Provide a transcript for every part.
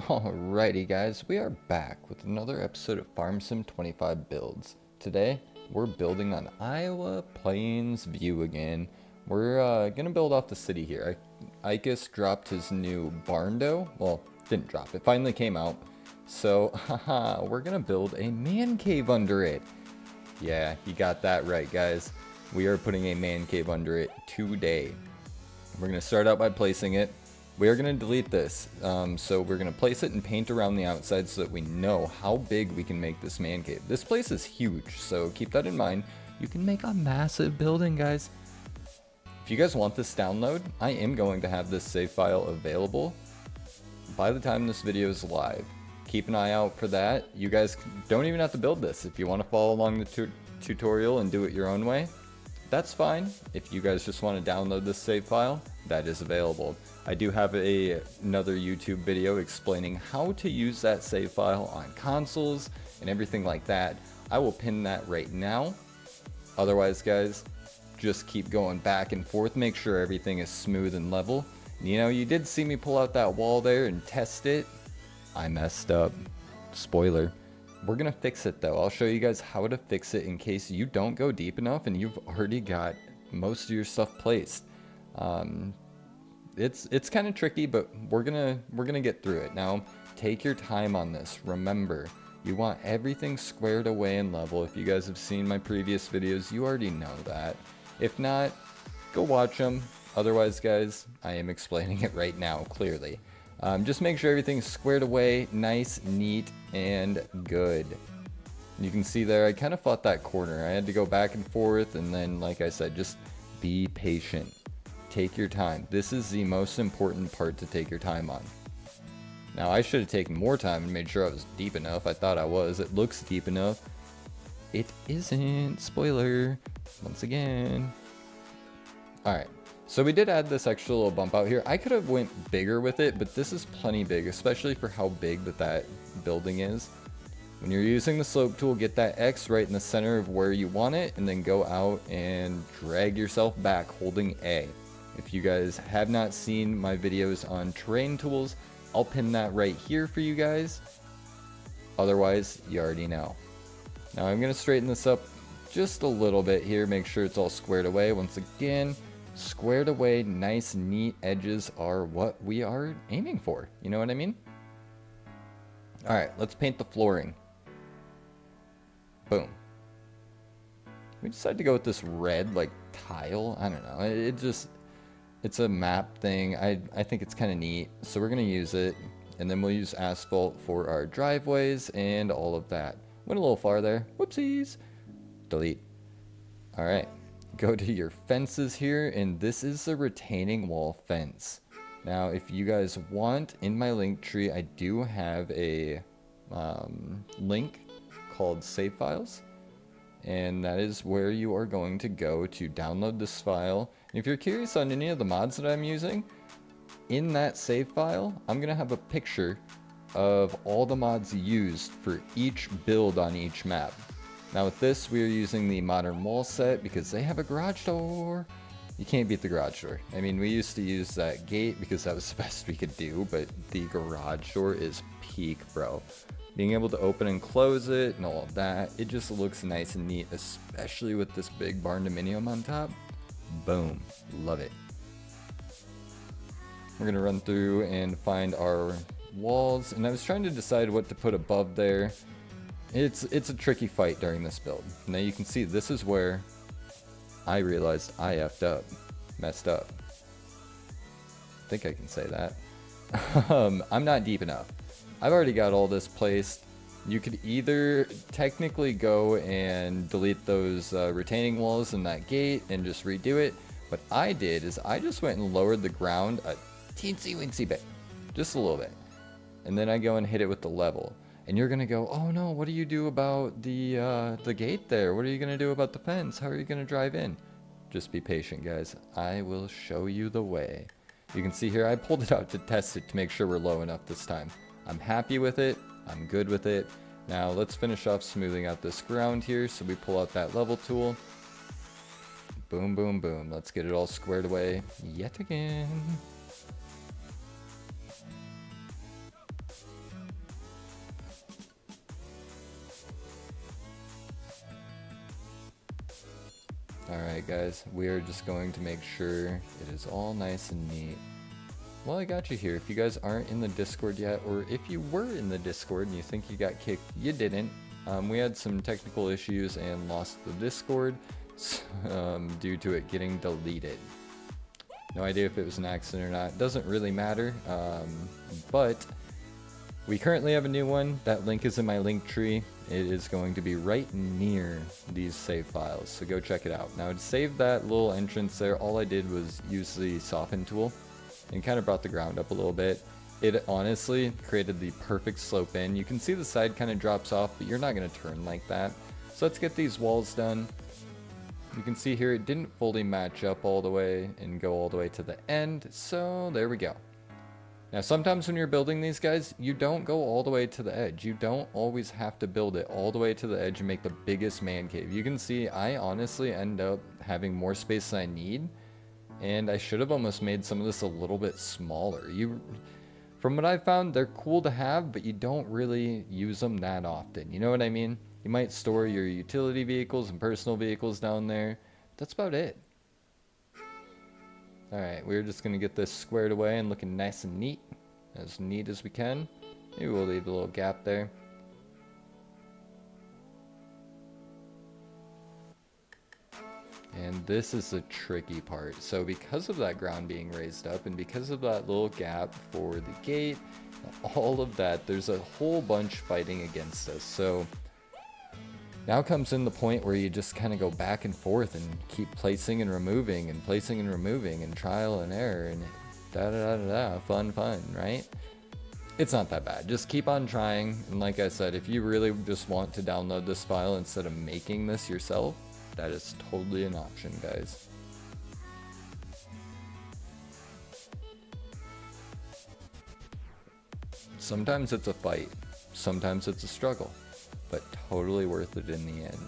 Alrighty guys, we are back with another episode of Farm Sim 25 builds. Today, we're building on Iowa Plains View again. We're gonna build off the city here. IKAS dropped his new Barndom. Well, didn't drop, it finally came out. So, haha, we're gonna build a man cave under it. Yeah, you got that right guys. We are putting a man cave under it today. We're gonna start out by placing it. We are going to delete this, so we're going to place it and paint around the outside so that we know how big we can make this man cave. This place is huge, so keep that in mind. You can make a massive building, guys. If you guys want this download, I am going to have this save file available by the time this video is live. Keep an eye out for that. You guys don't even have to build this. If you want to follow along the tutorial and do it your own way, that's fine. If you guys just want to download this save file, that is available. I do have another YouTube video explaining how to use that save file on consoles and everything like that. I will pin that right now. Otherwise, guys, just keep going back and forth. Make sure everything is smooth and level. You know, you did see me pull out that wall there and test it. I messed up. Spoiler. We're gonna fix it though. I'll show you guys how to fix it in case you don't go deep enough and you've already got most of your stuff placed. It's kind of tricky, but we're gonna get through it. Now, take your time on this. Remember, you want everything squared away and level. If you guys have seen my previous videos, you already know that. If not, go watch them. Otherwise, guys, I am explaining it right now, clearly. Just make sure everything's squared away, nice, neat, and good. You can see there, I kind of fought that corner. I had to go back and forth, and then, like I said, just be patient. Take your time. This is the most important part to take your time on. Now, I should have taken more time and made sure I was deep enough. I thought I was. It looks deep enough. It isn't. Spoiler. Once again. Alright. So we did add this extra little bump out here. I could have went bigger with it, but this is plenty big, especially for how big that building is. When you're using the slope tool, get that X right in the center of where you want it, and then go out and drag yourself back holding A. If you guys have not seen my videos on terrain tools, I'll pin that right here for you guys. Otherwise, you already know. Now I'm going to straighten this up just a little bit here, make sure it's all squared away. Once again, squared away, nice, neat edges are what we are aiming for. You know what I mean? Alright, let's paint the flooring. Boom. We decided to go with this red, like, tile. I don't know. It's a map thing. I think it's kind of neat. So we're going to use it. And then we'll use asphalt for our driveways and all of that. Went a little far there. Whoopsies. Delete. Alright. Go to your fences here. And this is the retaining wall fence. Now, if you guys want, in my Linktree, I do have a link called Save Files. And that is where you are going to go to download this file. And if you're curious on any of the mods that I'm using, in that save file, I'm going to have a picture of all the mods used for each build on each map. Now with this, we are using the modern wall set because they have a garage door. You can't beat the garage door. I mean, we used to use that gate because that was the best we could do, but the garage door is peak, bro. Being able to open and close it and all of that, it just looks nice and neat, especially with this big barndominium on top. Boom. Love it. We're going to run through and find our walls, and I was trying to decide what to put above there. It's a tricky fight during this build. Now you can see this is where I realized I effed up. Messed up. I think I can say that. I'm not deep enough. I've already got all this placed. You could either technically go and delete those retaining walls in that gate and just redo it. What I did is I just went and lowered the ground a teensy weensy bit. Just a little bit. And then I go and hit it with the level. And you're going to go, oh no, what do you do about the gate there? What are you going to do about the fence? How are you going to drive in? Just be patient, guys. I will show you the way. You can see here, I pulled it out to test it to make sure we're low enough this time. I'm happy with it. I'm good with it. Now let's finish off smoothing out this ground here. So we pull out that level tool. Boom, boom, boom. Let's get it all squared away yet again. Alright guys, we are just going to make sure it is all nice and neat. Well, I got you here. If you guys aren't in the Discord yet, or if you were in the Discord and you think you got kicked, you didn't. We had some technical issues and lost the Discord due to it getting deleted. No idea if it was an accident or not. Doesn't really matter, but we currently have a new one. That link is in my Linktree. It is going to be right near these save files, so go check it out. Now to save that little entrance there, all I did was use the soften tool and kind of brought the ground up a little bit. It honestly created the perfect slope in. You can see the side kind of drops off, but you're not going to turn like that. So let's get these walls done. You can see here it didn't fully match up all the way and go all the way to the end, so there we go. Now sometimes when you're building these guys, you don't go all the way to the edge. You don't always have to build it all the way to the edge and make the biggest man cave. You can see I honestly end up having more space than I need, and I should have almost made some of this a little bit smaller. From what I've found, they're cool to have, but you don't really use them that often. You know what I mean? You might store your utility vehicles and personal vehicles down there. That's about it. Alright, we're just going to get this squared away and looking nice and neat as we can. Maybe we'll leave a little gap there. And this is the tricky part. So because of that ground being raised up and because of that little gap for the gate, all of that, there's a whole bunch fighting against us. So now comes in the point where you just kind of go back and forth and keep placing and removing and placing and removing and trial and error and fun, right? It's not that bad. Just keep on trying. And like I said, if you really just want to download this file instead of making this yourself, that is totally an option, guys. Sometimes it's a fight. Sometimes it's a struggle. But totally worth it in the end.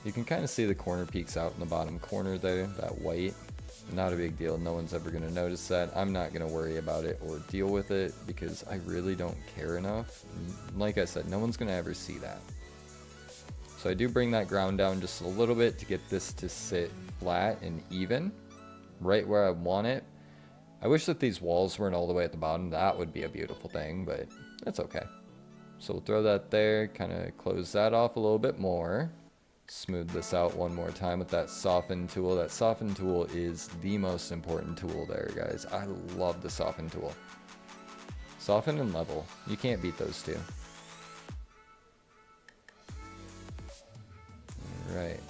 You can kind of see the corner peaks out in the bottom corner there, that white. Not a big deal, no one's ever going to notice that. I'm not going to worry about it or deal with it because I really don't care enough. Like I said, no one's going to ever see that. So I do bring that ground down just a little bit to get this to sit flat and even, right where I want it. I wish that these walls weren't all the way at the bottom. That would be a beautiful thing, but that's okay. So we'll throw that there, kind of close that off a little bit more. Smooth this out one more time with that soften tool. That soften tool is the most important tool there, guys. I love the soften tool. Soften and level. You can't beat those two. Alright.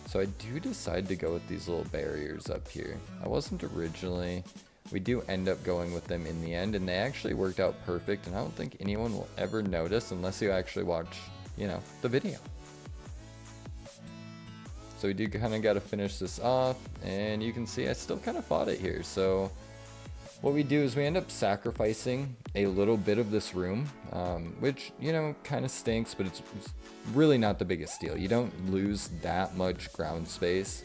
So I do decide to go with these little barriers up here. I wasn't originally. We do end up going with them in the end, and they actually worked out perfect, and I don't think anyone will ever notice unless you actually watch, you know, the video. So we do kind of got to finish this off, and you can see I still kind of fought it here. So what we do is we end up sacrificing a little bit of this room, which, you know, kind of stinks, but it's really not the biggest deal. You don't lose that much ground space.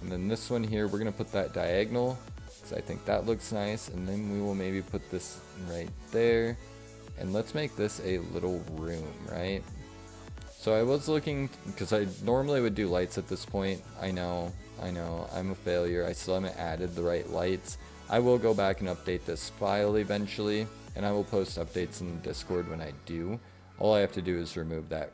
And then this one here, we're going to put that diagonal, because I think that looks nice. And then we will maybe put this right there. And let's make this a little room, right? So I was looking, because I normally would do lights at this point. I know, I'm a failure. I still haven't added the right lights. I will go back and update this file eventually, and I will post updates in Discord when I do. All I have to do is remove that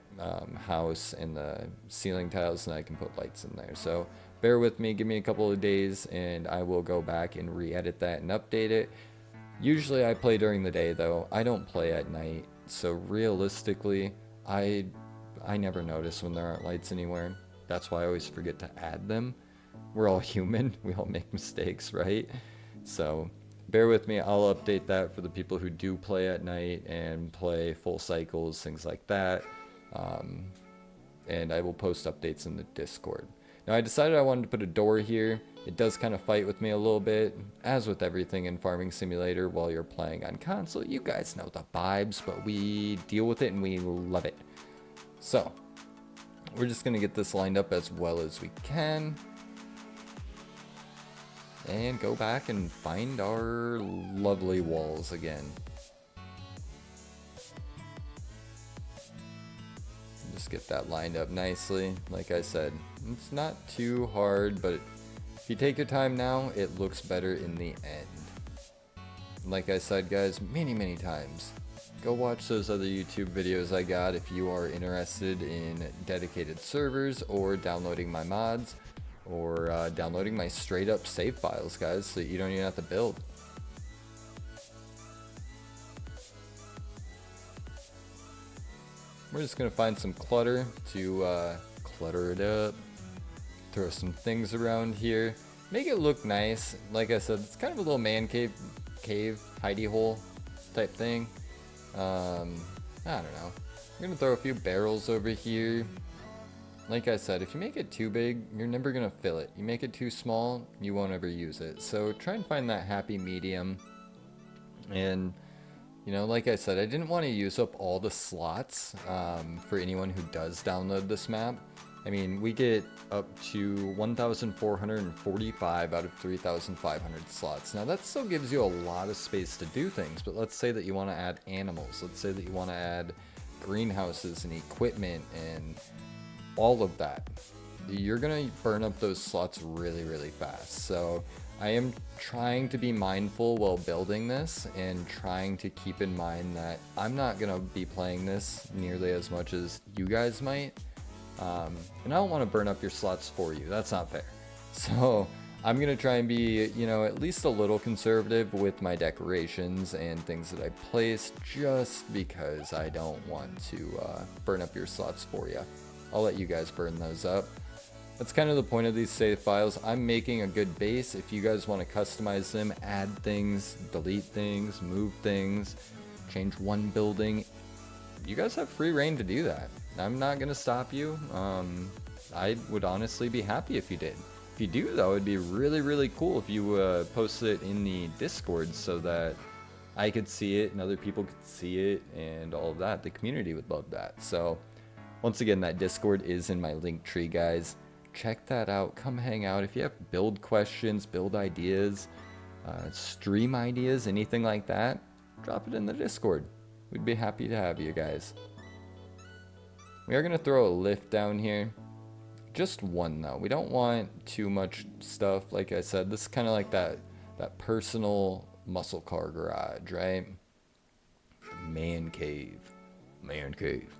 house and the ceiling tiles, and I can put lights in there. So bear with me, give me a couple of days, and I will go back and re-edit that and update it. Usually I play during the day, though. I don't play at night, so realistically, I never notice when there aren't lights anywhere. That's why I always forget to add them. We're all human. We all make mistakes, right? So bear with me. I'll update that for the people who do play at night and play full cycles, things like that. And I will post updates in the Discord. Now I decided I wanted to put a door here. It does kind of fight with me a little bit, as with everything in Farming Simulator while you're playing on console. You guys know the vibes, but we deal with it and we love it. So we're just going to get this lined up as well as we can. And go back and find our lovely walls again. Just get that lined up nicely. Like I said, it's not too hard, but if you take your time now, it looks better in the end. Like I said, guys, many times, go watch those other YouTube videos I got if you are interested in dedicated servers or downloading my mods or downloading my straight up save files, guys, so you don't even have to build. We're just gonna find some clutter to clutter it up, throw some things around here, make it look nice. Like I said, it's kind of a little man cave, hidey hole type thing. I don't know. I'm gonna throw a few barrels over here. Like I said, if you make it too big, you're never gonna fill it. You make it too small, you won't ever use it. So try and find that happy medium. And you know, like I said, I didn't want to use up all the slots for anyone who does download this map. I mean, we get up to 1,445 out of 3,500 slots. Now, that still gives you a lot of space to do things, but let's say that you want to add animals. Let's say that you want to add greenhouses and equipment and all of that. You're going to burn up those slots really fast. So I am trying to be mindful while building this and trying to keep in mind that I'm not going to be playing this nearly as much as you guys might. And I don't want to burn up your slots for you. That's not fair. So I'm going to try and be, you know, at least a little conservative with my decorations and things that I place, just because I don't want to burn up your slots for you. I'll let you guys burn those up. That's kind of the point of these save files. I'm making a good base. If you guys want to customize them, add things, delete things, move things, change one building, you guys have free reign to do that. I'm not going to stop you. I would honestly be happy if you did. If you do, though, it'd be really cool if you posted it in the Discord so that I could see it and other people could see it and all of that. The community would love that. So once again, that Discord is in my Linktree, guys. Check that out. Come hang out. If you have build questions, build ideas, stream ideas, anything like that, drop it in the Discord. We'd be happy to have you guys. We are going to throw a lift down here. Just one, though. We don't want too much stuff. Like I said, this is kind of like that personal muscle car garage, right? Man cave. Man cave.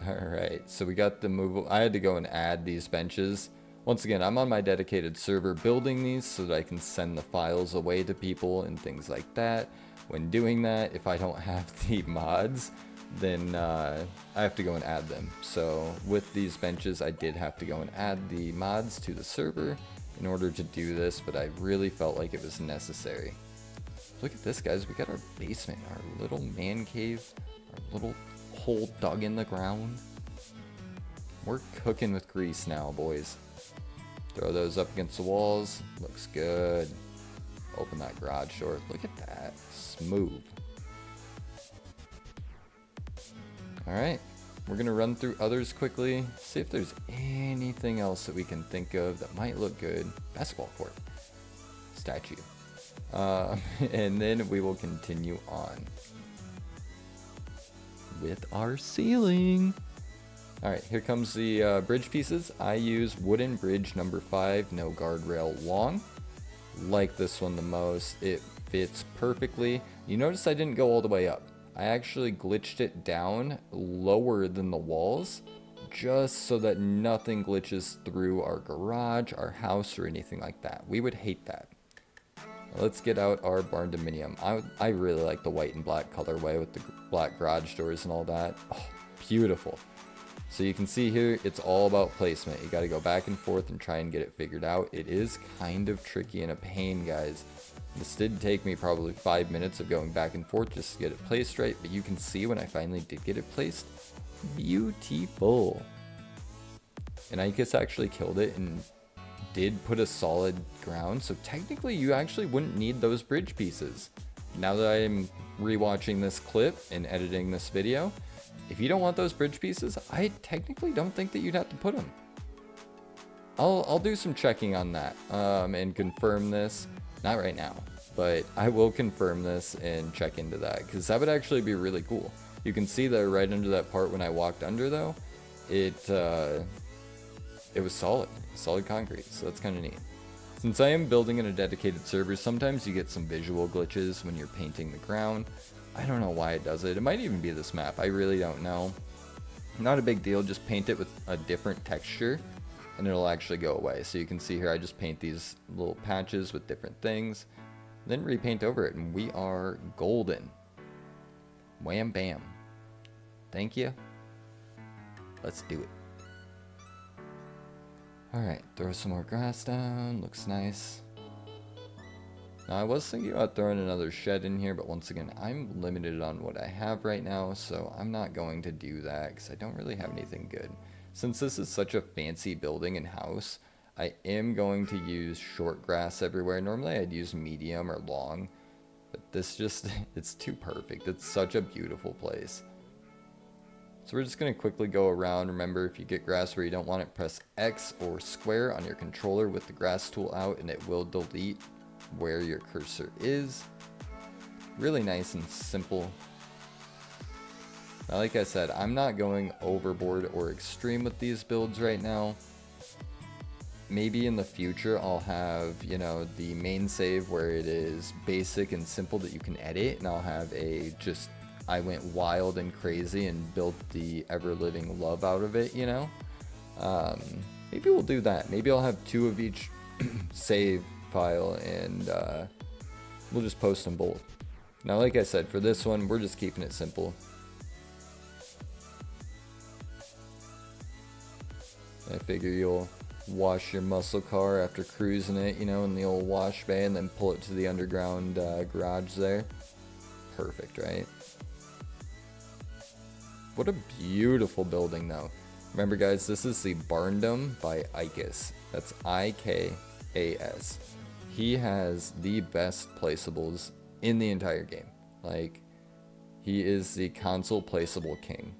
Alright, so we got the move. I had to go and add these benches. Once again, I'm on my dedicated server building these so that I can send the files away to people and things like that. When doing that, if I don't have the mods, then I have to go and add them. So with these benches, I did have to go and add the mods to the server in order to do this, but I really felt like it was necessary. Look at this, guys. We got our basement, our little man cave, our little hole dug in the ground. We're cooking with grease now, boys. Throw those up against the walls. Looks good. Open that garage door. Look at that. Smooth. Alright. We're going to run through others quickly. See if there's anything else that we can think of that might look good. Basketball court. Statue. And then we will continue on with our ceiling. Alright, here comes the bridge pieces. I use wooden bridge number 5, no guardrail long. Like this one the most. It fits perfectly. You notice I didn't go all the way up. I actually glitched it down lower than the walls, just so that nothing glitches through our garage, our house, or anything like that. We would hate that. Let's get out our barndominium. I really like the white and black colorway with the black garage doors and all that. Oh, beautiful. So you can see here, it's all about placement. You got to go back and forth and try and get it figured out. It is kind of tricky and a pain, guys. This did take me probably 5 minutes of going back and forth just to get it placed right, but you can see when I finally did get it placed, beautiful. And IKAS actually killed it and did put a solid ground, so technically you actually wouldn't need those bridge pieces. Now that I'm rewatching this clip and editing this video, if you don't want those bridge pieces, I technically don't think that you'd have to put them. I'll do some checking on that and confirm this. Not right now. but I will confirm this and check into that, because that would actually be really cool. You can see that right under that part when I walked under though, it was solid concrete, so that's kind of neat. Since I am building in a dedicated server, sometimes you get some visual glitches when you're painting the ground. I don't know why it does it. It might even be this map. I really don't know. Not a big deal. Just paint it with a different texture and it'll actually go away. So you can see here I just paint these little patches with different things, then repaint over it, and we are golden. Wham bam. Thank you. Let's do it. Alright, throw some more grass down. Looks nice. Now I was thinking about throwing another shed in here, but once again, I'm limited on what I have right now, so I'm not going to do that because I don't really have anything good. Since this is such a fancy building and house, I am going to use short grass everywhere. Normally I'd use medium or long, but this just, it's too perfect. It's such a beautiful place. So we're just going to quickly go around. Remember, if you get grass where you don't want it, press X or square on your controller with the grass tool out, and it will delete where your cursor is. Really nice and simple. Now, like I said, I'm not going overboard or extreme with these builds right now. Maybe in the future I'll have, you know, the main save where it is basic and simple that you can edit, and I'll have a just I went wild and crazy and built the ever-living love out of it, you know? Maybe we'll do that. Maybe I'll have 2 of each save file, and we'll just post them both. Now, like I said, for this one, we're just keeping it simple. I figure you'll wash your muscle car after cruising it, you know, in the old wash bay, and then pull it to the underground garage there. Perfect, right? What a beautiful building, though. Remember, guys, this is the Barndom by IKAS. That's IKAS. He has the best placeables in the entire game. Like, he is the console placeable king.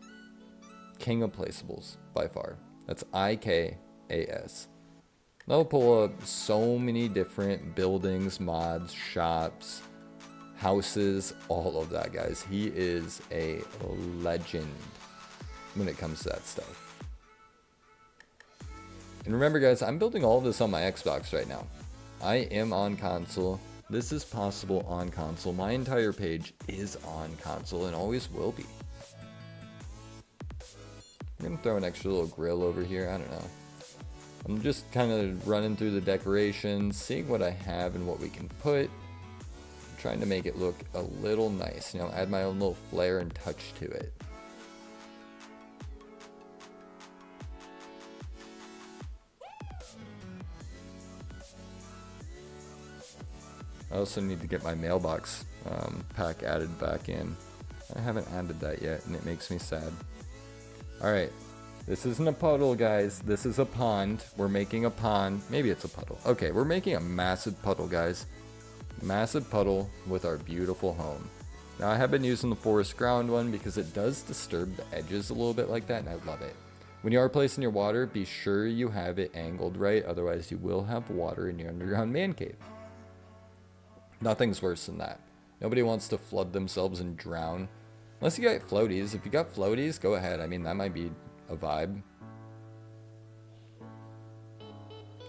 King of placeables, by far. That's IKAS. They'll pull up so many different buildings, mods, shops, houses, all of that, guys. He is a legend when it comes to that stuff. And remember, guys, I'm building all of this on my Xbox right now. I am on console. This is possible on console. My entire page is on console and always will be. I'm gonna throw an extra little grill over here. I don't know. I'm just kind of running through the decorations, seeing what I have and what we can put. Trying to make it look a little nice, you know, add my own little flair and touch to it. I also need to get my mailbox pack added back in. I haven't added that yet, and it makes me sad. Alright, this isn't a puddle, guys. This is a pond. We're making a pond. Maybe it's a puddle. Okay, we're making a massive puddle, guys. Massive puddle with our beautiful home. Now, I have been using the forest ground one because it does disturb the edges a little bit like that, and I love it. When you are placing your water, be sure you have it angled right, otherwise you will have water in your underground man cave. Nothing's worse than that. Nobody wants to flood themselves and drown. Unless you got floaties. If you got floaties, go ahead. I mean, that might be a vibe.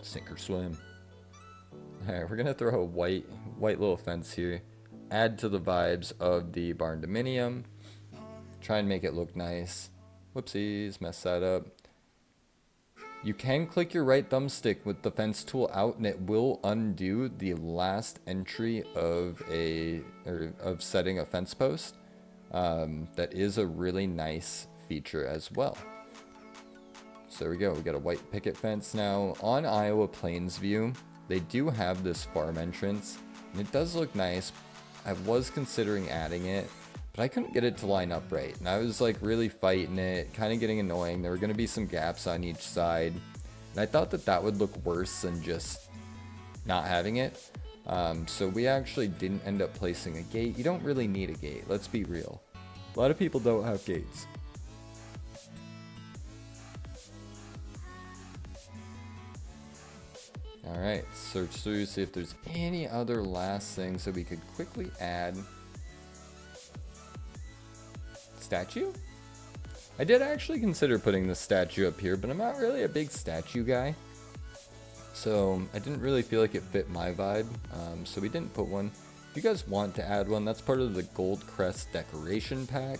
Sink or swim. Alright, we're gonna throw a white little fence here. Add to the vibes of the barndominium. Try and make it look nice. Whoopsies, messed that up. You can click your right thumbstick with the fence tool out, and it will undo the last entry of setting a fence post. That is a really nice feature as well. So there we go. We got a white picket fence now. On Iowa Plains View, they do have this farm entrance, and it does look nice. I was considering adding it, but I couldn't get it to line up right, and I was like really fighting it, kind of getting annoying. There were going to be some gaps on each side, and I thought that that would look worse than just not having it. So we actually didn't end up placing a gate. You don't really need a gate, let's be real. A lot of people don't have gates. All right, search through, see if there's any other last things that we could quickly add. Statue? I did actually consider putting the statue up here, but I'm not really a big statue guy. So I didn't really feel like it fit my vibe, so we didn't put one. If you guys want to add one, that's part of the Gold Crest decoration pack.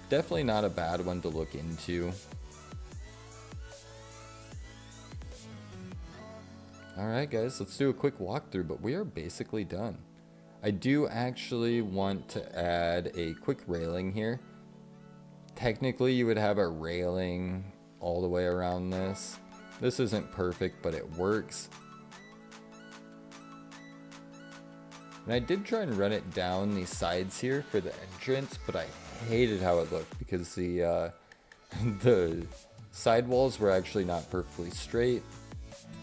Definitely not a bad one to look into. Alright guys, let's do a quick walkthrough, but we are basically done. I do actually want to add a quick railing here. Technically you would have a railing all the way around this. This isn't perfect, but it works. And I did try and run it down these sides here for the entrance, but I hated how it looked because the the sidewalls were actually not perfectly straight.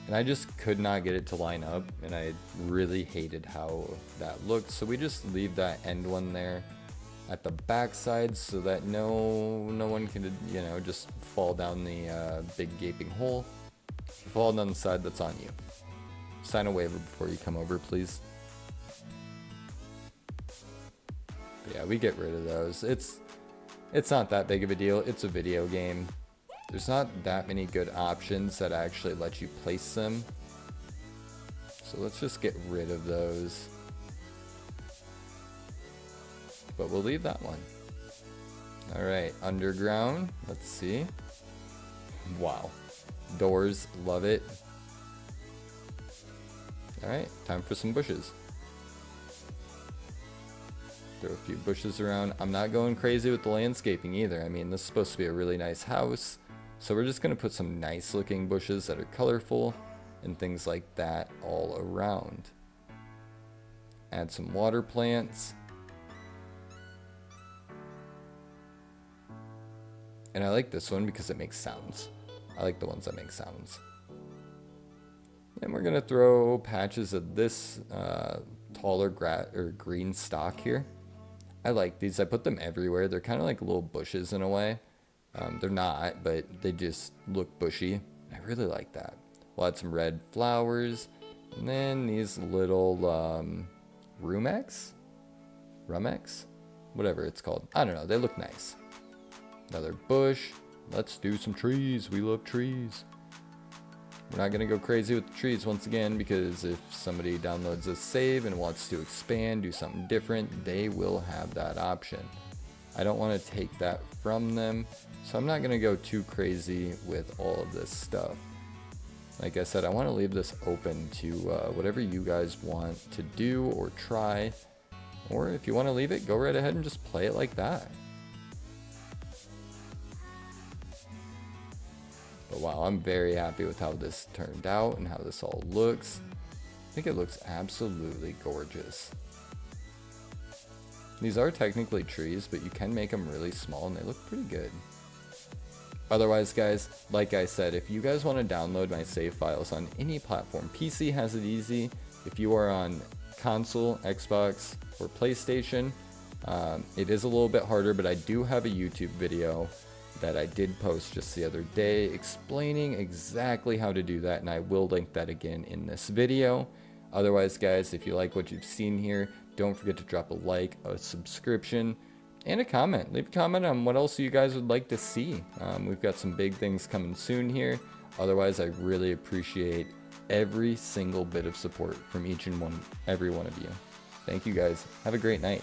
And I just could not get it to line up, and I really hated how that looked. So we just leave that end one there at the back side so that no one can, you know, just fall down the big gaping hole. If you fall down the side, that's on you. Sign a waiver before you come over, please. But yeah, we get rid of those. It's not that big of a deal. It's a video game. There's not that many good options that actually let you place them. So let's just get rid of those. But we'll leave that one. Alright, underground. Let's see. Wow. Doors, love it. Alright, time for some bushes. Throw a few bushes around. I'm not going crazy with the landscaping either. I mean, this is supposed to be a really nice house. So we're just going to put some nice looking bushes that are colorful and things like that all around. Add some water plants. And I like this one because it makes sounds. I like the ones that make sounds. And we're going to throw patches of this taller green stock here. I like these. I put them everywhere. They're kind of like little bushes in a way. They're not, but they just look bushy. I really like that. We'll add some red flowers. And then these little rumex? Rumex? Whatever it's called. I don't know. They look nice. Another bush. Let's do some trees. We love trees. We're not going to go crazy with the trees once again, because if somebody downloads a save and wants to expand, do something different, they will have that option. I don't want to take that from them, so I'm not going to go too crazy with all of this stuff. Like I said, I want to leave this open to whatever you guys want to do or try. Or if you want to leave it, go right ahead and just play it like that. But wow, I'm very happy with how this turned out and how this all looks. I think it looks absolutely gorgeous. These are technically trees, but you can make them really small and they look pretty good. Otherwise, guys, like I said, if you guys want to download my save files on any platform, PC has it easy. If you are on console, Xbox, or PlayStation, it is a little bit harder, but I do have a YouTube video that I did post just the other day explaining exactly how to do that, and I will link that again in this video. Otherwise, guys, if you like what you've seen here, don't forget to drop a like, a subscription, and a comment. Leave a comment on what else you guys would like to see. We've got some big things coming soon here. Otherwise, I really appreciate every single bit of support from each and every one of you. Thank you guys. Have a great night.